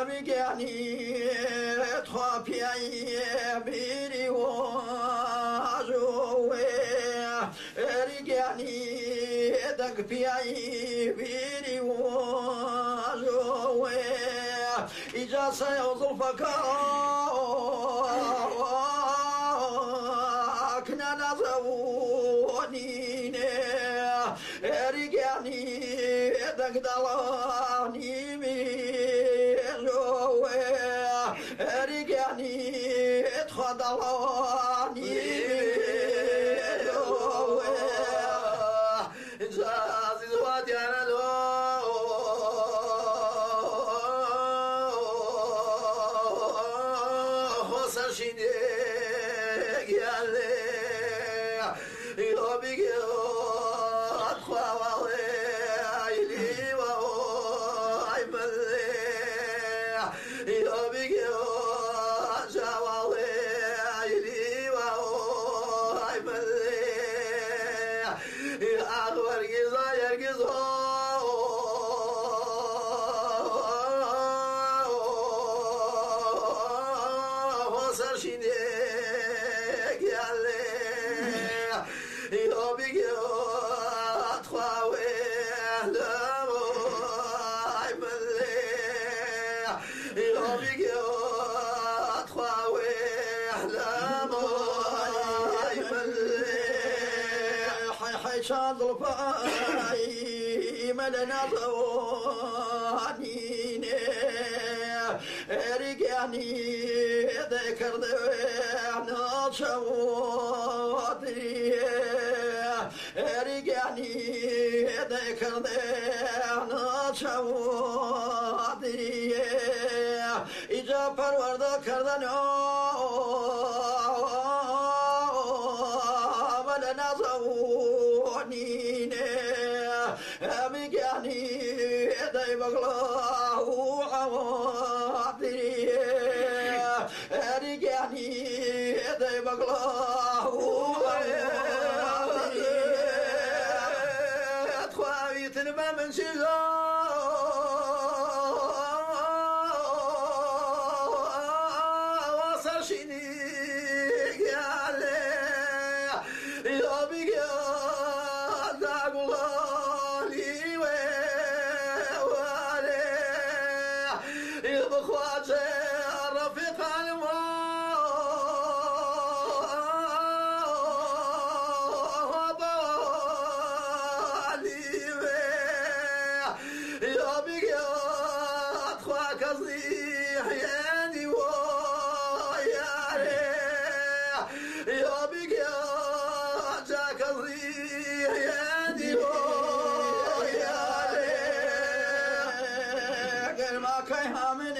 بيجاني تخافي بيري واجوي رجعني دق بيعي بيري واجوي إجا سيوظفك كنا نزونيني رجعني دق دلاني بيجوي رجعني تخدلاني جازي زواتي أنا لو خسر شينيك يالي يوبيك أتخوى والي عيلي وعي ملي يوبيك أتجاوالي عيلي وعي ملي أغوار جزا يرجزو وصر شينيك يالي يوبيك أتخواوي لمو عملي يوبيك أتخواوي لمو عملي حي شاد الفاي ملنا ضوانيني رجعني ذكر ذوينا شوادري رجعني ذكر ذوينا شوادري إجا پرورد کردن ملنا ضوانيني مجاني ذي بغلاه عوادري رجعني ذي بغلاه عوادري أتخوي تنبى من وصل شينيك يالي يوبيك داقلالي ويوالي يبخوات رفيق الموضالي يوبيك أتخواك صيح ياني ويالي يوبيك جاك صيح ياني ويالي قل ما كيها من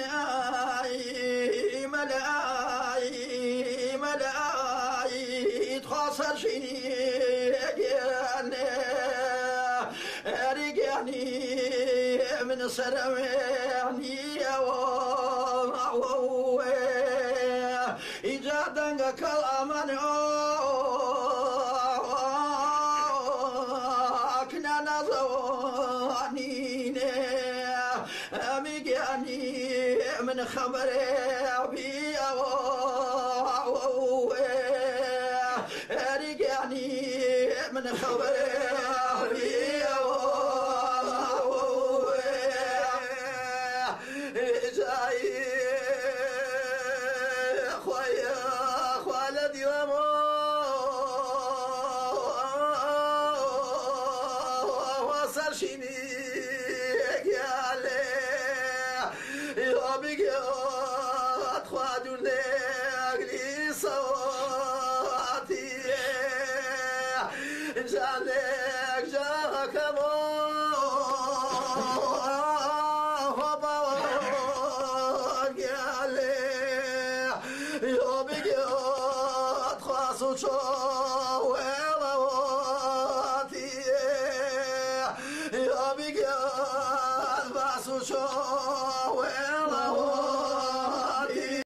آي ملاي ملاي تخاصر شينيك يالي رجعني من سرويني إجادنك كلامان كنا نزوانيني أميجاني من خبري بي رجعني من خبري بي جاي خويا خالدي وصل شينيك يالي يوبيك أتخوادو لي صوتي جالك جاك يوبيك أتخاصو شوالواتي يوبيك أتباسو شوالواتي